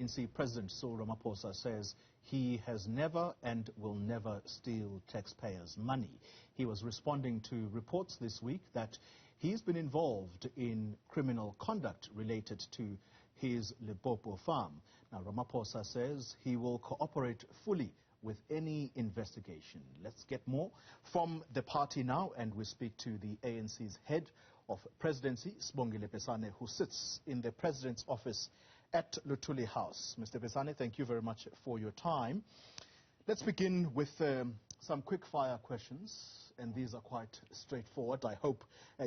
ANC President Cyril Ramaphosa says he has never and will never steal taxpayers' money. He was responding to reports this week that he's been involved in criminal conduct related to his Limpopo farm. Now, Ramaphosa says he will cooperate fully with any investigation. Let's get more from the party now, and we speak to the ANC's head of Presidency, Sibongile Besani, who sits in the President's office at Luthuli House. Mr. Besani, thank you very much for your time. Let's begin with some quick-fire questions, and these are quite straightforward. I hope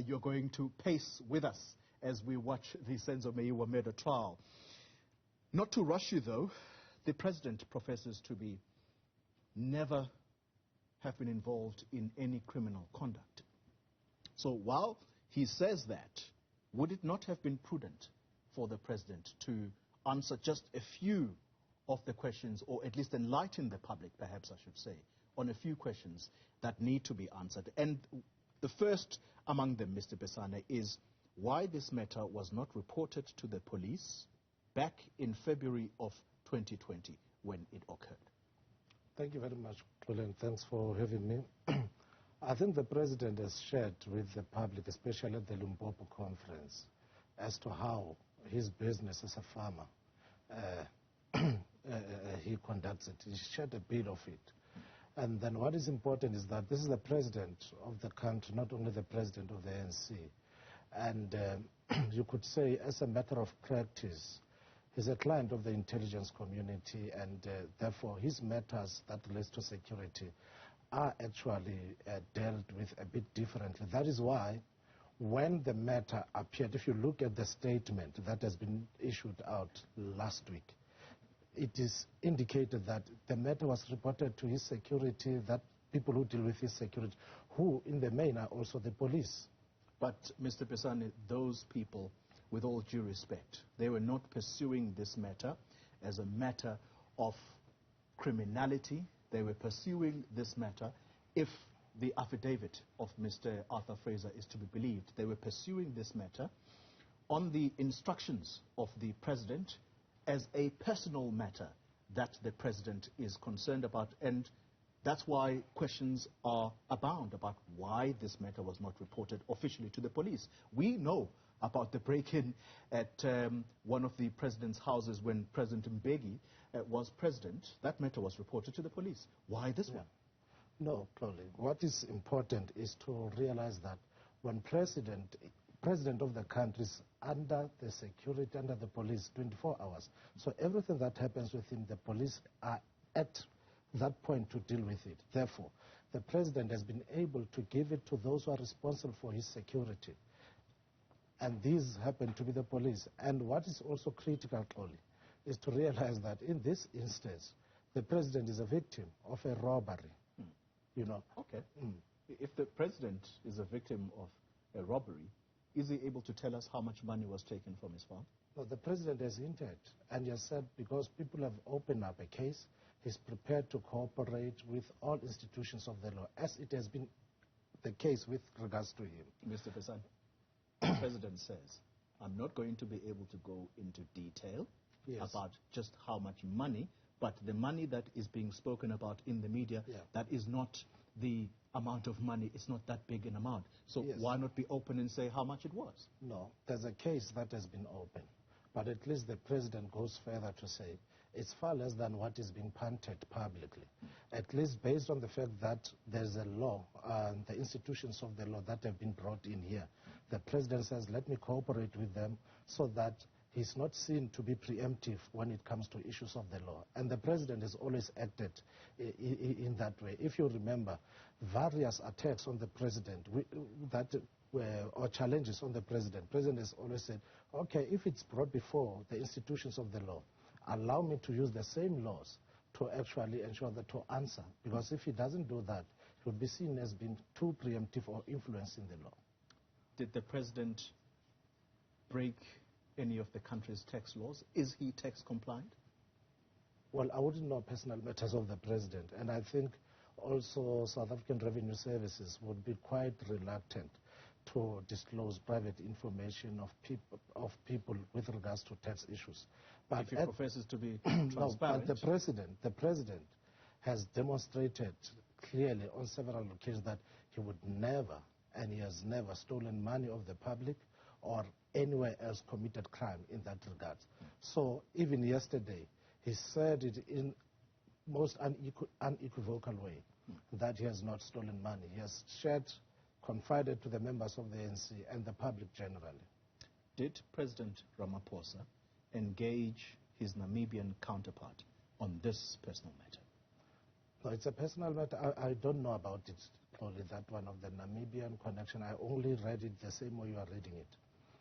you're going to pace with us as we watch the Senzo Meyiwa murder trial. Not to rush you, though, the President professes to be never have been involved in any criminal conduct. So while he says that, would it not have been prudent for the President to answer just a few of the questions, or at least enlighten the public, perhaps I should say, on a few questions that need to be answered? And the first among them, Mr. Besani, is why this matter was not reported to the police back in February of 2020 when it occurred. Thank you very much, Colin. Thanks for having me. I think the President has shared with the public, especially at the Limpopo conference, as to how his business as a farmer, he conducts it. He shared a bit of it. And then what is important is that this is the President of the country, not only the President of the ANC. And you could say, as a matter of practice, he's a client of the intelligence community, and therefore his matters that relates to security are actually dealt with a bit differently. That is why when the matter appeared, if you look at the statement that has been issued out last week, it is indicated that the matter was reported to his security, that people who deal with his security, who in the main are also the police. But, Mr. Besani, those people, with all due respect, they were not pursuing this matter as a matter of criminality. They were pursuing this matter, if the affidavit of Mr. Arthur Fraser is to be believed, they were pursuing this matter on the instructions of the President as a personal matter that the President is concerned about. And that's why questions are abound about why this matter was not reported officially to the police. We know about the break-in at one of the President's houses when President Mbeki was President. That matter was reported to the police. Why this one? No, Claudia. What is important is to realize that when President of the country is under the security, under the police, 24 hours. So everything that happens within the police are at that point to deal with it. Therefore, the President has been able to give it to those who are responsible for his security. And these happen to be the police. And what is also critical, Claudia, is to realize that in this instance, the President is a victim of a robbery. You know. Okay. If the President is a victim of a robbery, is he able to tell us how much money was taken from his farm? No, the President has hinted, and he has said because people have opened up a case, he's prepared to cooperate with all institutions of the law, as it has been the case with regards to him. Mr. Besani, the President says, I'm not going to be able to go into detail about just how much money, but the money that is being spoken about in the media, that is not the amount of money. It's not that big an amount. So why not be open and say how much it was? No, there's a case that has been open. But at least the President goes further to say it's far less than what is being punted publicly. At least based on the fact that there's a law, the institutions of the law that have been brought in here. The President says, let me cooperate with them so that he's not seen to be preemptive when it comes to issues of the law. And the President has always acted in that way. If you remember, various attacks on the President or challenges on the President has always said, okay, if it's brought before the institutions of the law, allow me to use the same laws to actually ensure that to answer. Because if he doesn't do that, he would be seen as being too preemptive or influencing the law. Did the President break any of the country's tax laws? Is he tax compliant? Well, I wouldn't know personal matters of the President, and I think also South African Revenue Services would be quite reluctant to disclose private information of people with regards to tax issues. But if he professes to be transparent... No, but the president has demonstrated clearly on several occasions that he would never, and he has never stolen money of the public or anywhere else committed crime in that regard. So even yesterday, he said it in most unequivocal way that he has not stolen money. He has confided to the members of the ANC and the public generally. Did President Ramaphosa engage his Namibian counterpart on this personal matter? No, it's a personal matter. I don't know about it, only that one of the Namibian connection. I only read it the same way you are reading it.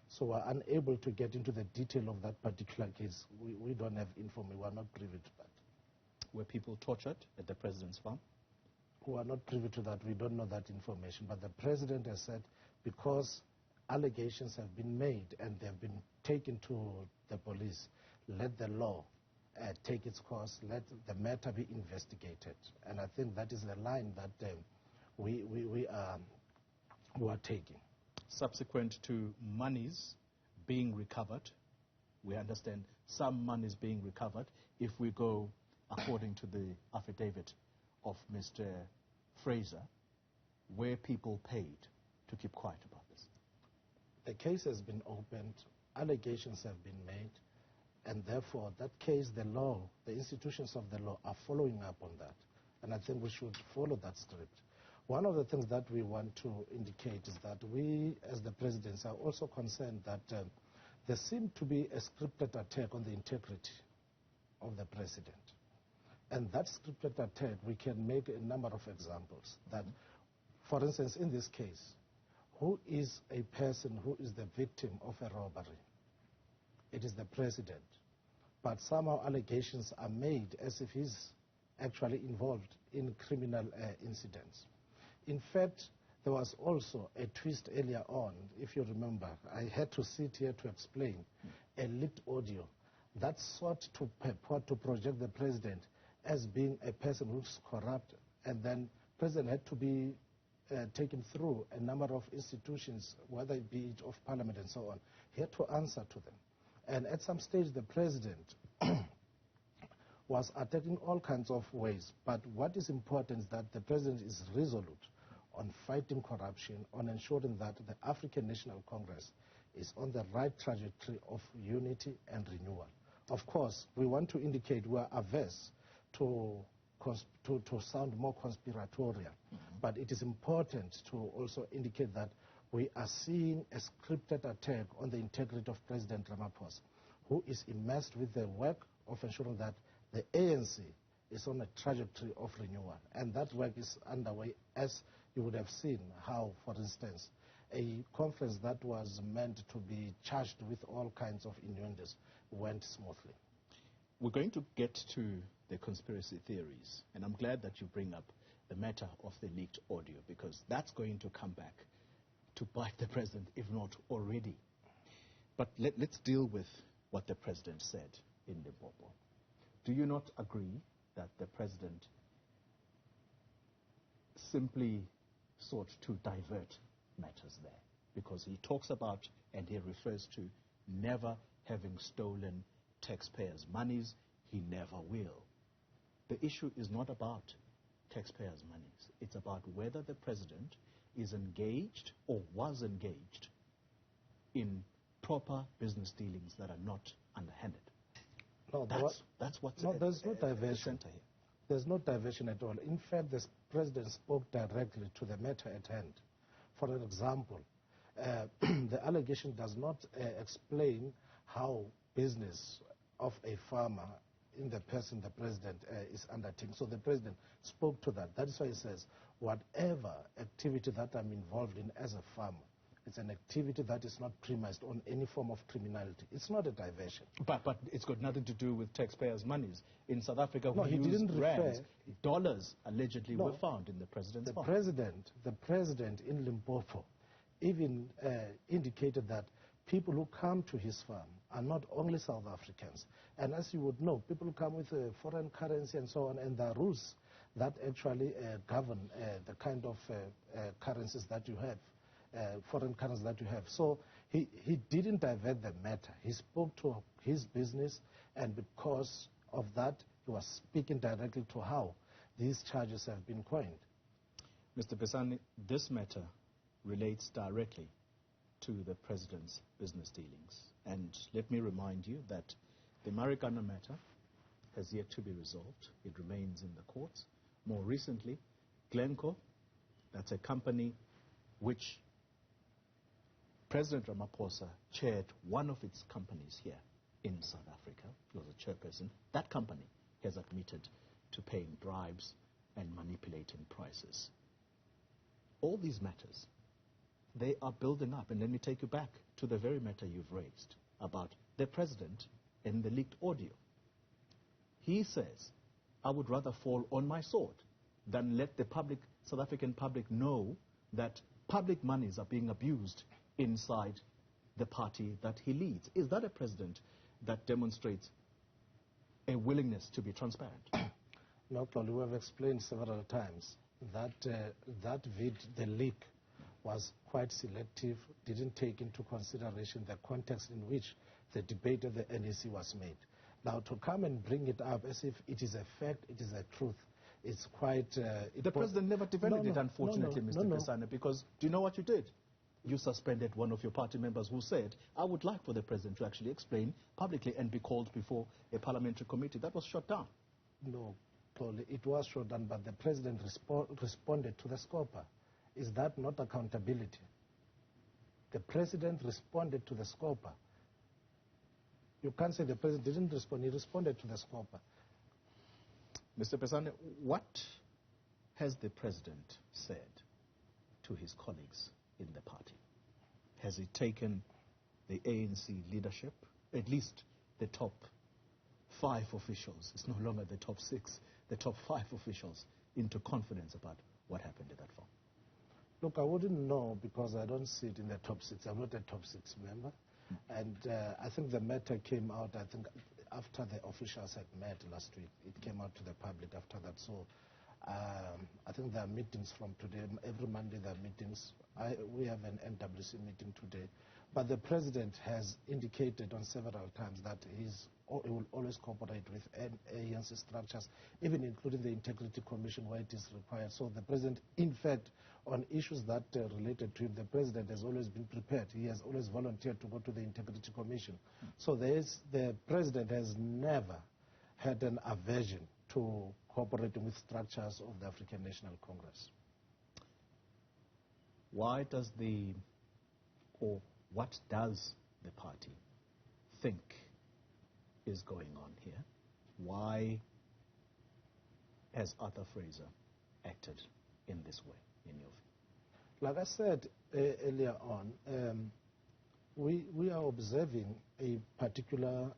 So we're unable to get into the detail of that particular case. We don't have information. We are not privy to that. Were people tortured at the president's farm? We are not privy to that. We don't know that information. But the president has said because allegations have been made and they have been taken to the police, let the law take its course, let the matter be investigated. And I think that is the line that we are taking. Subsequent to monies being recovered, we understand some monies being recovered, if we go according to the affidavit of Mr. Fraser, where people paid to keep quiet about this. The case has been opened, allegations have been made, and therefore that case, the law, the institutions of the law are following up on that. And I think we should follow that script. One of the things that we want to indicate is that we, as the presidency, are also concerned that there seemed to be a scripted attack on the integrity of the president. And that scripted attack, we can make a number of examples. That, for instance, in this case, who is a person who is the victim of a robbery? It is the president. But somehow allegations are made as if he's actually involved in criminal incidents. In fact, there was also a twist earlier on, if you remember. I had to sit here to explain a leaked audio that sought to purport to project the president as being a person who's corrupt, and then the president had to be taken through a number of institutions, whether it be of parliament and so on. He had to answer to them. And at some stage, the president was attacking all kinds of ways. But what is important is that the president is resolute on fighting corruption, on ensuring that the African National Congress is on the right trajectory of unity and renewal. Of course, we want to indicate we are averse to sound more conspiratorial. But it is important to also indicate that we are seeing a scripted attack on the integrity of President Ramaphosa, who is immersed with the work of ensuring that the ANC is on a trajectory of renewal. And that work is underway, as you would have seen how, for instance, a conference that was meant to be charged with all kinds of innuendos went smoothly. We're going to get to the conspiracy theories, and I'm glad that you bring up the matter of the leaked audio, because that's going to come back to bite the president, if not already. But let's deal with what the president said in Limpopo. Do you not agree that the president simply sought to divert matters there? Because he talks about, and he refers to, never having stolen taxpayers' monies. He never will. The issue is not about taxpayers' monies. It's about whether the president is engaged or was engaged in proper business dealings that are not underhanded. No, that's what's there's no diversion. The center here. There's no diversion at all. In fact, the president spoke directly to the matter at hand. For example, the allegation does not explain how business of a farmer in the person the president is undertaking. So the president spoke to that. That is why he says, whatever activity that I'm involved in as a farmer, it's an activity that is not premised on any form of criminality. It's not a diversion. But it's got nothing to do with taxpayers' monies. In South Africa, no, we use rands. Dollars allegedly were found in the president's farm. The president in Limpopo even indicated that people who come to his farm are not only South Africans. And as you would know, people come with foreign currency and so on, and there are rules that actually govern the kind of currencies that you have foreign currency that you have. So he didn't divert the matter. He spoke to his business, and because of that, he was speaking directly to how these charges have been coined. Mr. Besani, this matter relates directly to the President's business dealings. And let me remind you that the Marikana matter has yet to be resolved. It remains in the courts. More recently, Glencore, that's a company which President Ramaphosa chaired one of its companies here in South Africa. He was a chairperson. That company has admitted to paying bribes and manipulating prices. All these matters, they are building up. And let me take you back to the very matter you've raised about the President and the leaked audio. He says, I would rather fall on my sword than let the public, South African public, know that public monies are being abused inside the party that he leads. Is that a president that demonstrates a willingness to be transparent? No, Claude, we have explained several times that the leak was quite selective, didn't take into consideration the context in which the debate of the NEC was made. Now, to come and bring it up as if it is a fact, it is a truth, it's quite... the President never defended it, unfortunately, Mr. Besani, because do you know what you did? You suspended one of your party members who said, I would like for the President to actually explain publicly and be called before a parliamentary committee. That was shut down. No, totally. It was shut down, but the President responded to the scoper. Is that not accountability? The President responded to the scoper. You can't say the President didn't respond. He responded to the scoper. Mr. Besani, what has the President said to his colleagues in the party? Has he taken the ANC leadership, at least the top 5 officials, it's no longer the top 6, the top 5 officials, into confidence about what happened at that farm? Look, I wouldn't know because I don't sit in the top 6. I'm not a top 6 member. And I think the matter came out, I think, after the officials had met last week. It came out to the public after that. So I think there are meetings from today. Every Monday there are meetings. We have an NWC meeting today. But the President has indicated on several times that he will always cooperate with ANC structures, even including the Integrity Commission where it is required. So the President, in fact, on issues that related to him, the President has always been prepared. He has always volunteered to go to the Integrity Commission. So the President has never had an aversion to cooperating with structures of the African National Congress. Why does what does the party think is going on here? Why has Arthur Fraser acted in this way, in your view? Like I said earlier on, we are observing a particular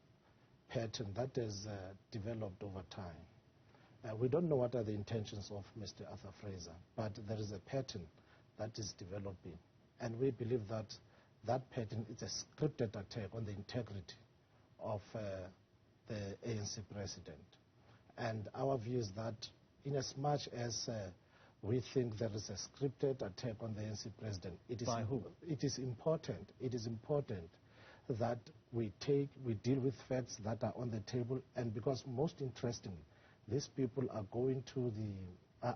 pattern that has developed over time. We don't know what are the intentions of Mr. Arthur Fraser, but there is a pattern that is developing. And we believe that that pattern is a scripted attack on the integrity of the ANC president. And our view is that in as much as we think there is a scripted attack on the ANC president, By who? It is important that we deal with facts that are on the table, and because most interestingly, these people are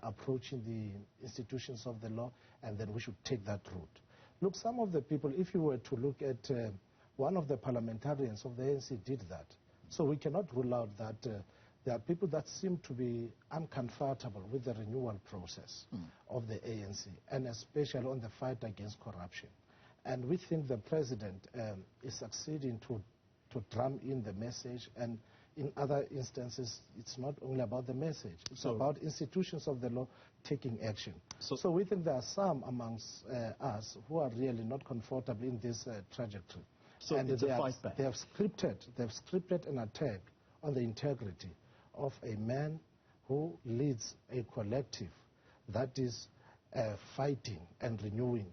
approaching the institutions of the law, and then we should take that route. Look, some of the people, if you were to look at one of the parliamentarians of the ANC did that. So we cannot rule out that there are people that seem to be uncomfortable with the renewal process of the ANC, and especially on the fight against corruption. And we think the President is succeeding to drum in the message, and in other instances, it's not only about the message, it's about institutions of the law taking action. So we think there are some amongst us who are really not comfortable in this trajectory. So and it's a fight back. They have scripted an attack on the integrity of a man who leads a collective that is fighting and renewing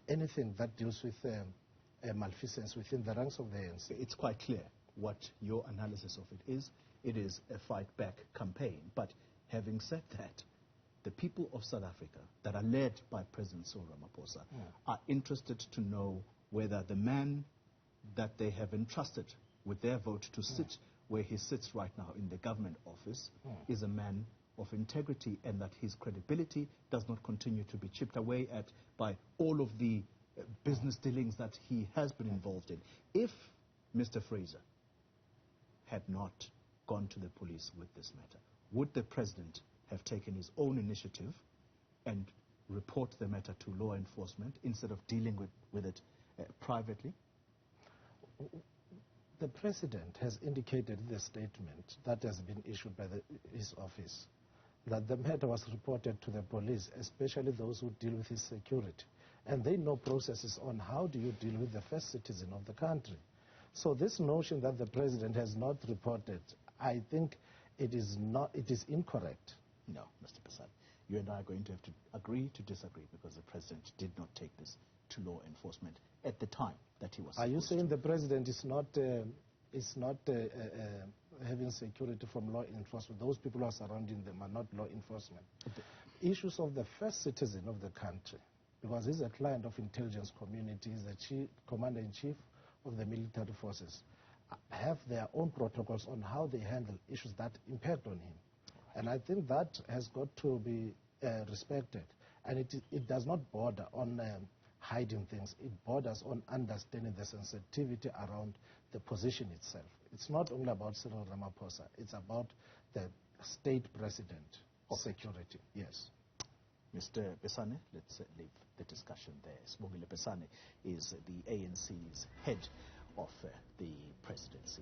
anything that deals with malfeasance within the ranks of the ANC. It's quite clear what your analysis of it is. It is a fight back campaign. But having said that, the people of South Africa that are led by President Cyril Ramaphosa are interested to know whether the man that they have entrusted with their vote to sit where he sits right now in the government office is a man of integrity, and that his credibility does not continue to be chipped away at by all of the business dealings that he has been involved in. If Mr. Fraser had not gone to the police with this matter, would the president have taken his own initiative and report the matter to law enforcement instead of dealing with it privately? The president has indicated in the statement that has been issued by his office that the matter was reported to the police, especially those who deal with his security. And they know processes on how do you deal with the first citizen of the country. So this notion that the president has not reported, I think it is incorrect. No, Mr. Besani, you and I are going to have to agree to disagree, because the president did not take this to law enforcement at the time that he was supposed to. Are you saying the president is not having security from law enforcement? Those people who are surrounding them are not law enforcement. Issues of the first citizen of the country, because he's a client of intelligence community, he's the commander-in-chief of the military forces, have their own protocols on how they handle issues that impact on him. And I think that has got to be respected. And it does not border on hiding things. It borders on understanding the sensitivity around the position itself. It's not only about Cyril Ramaphosa. It's about the state president of security. Yes. Mr. Besani, let's leave the discussion there. Sibongile Besani is the ANC's head of the presidency.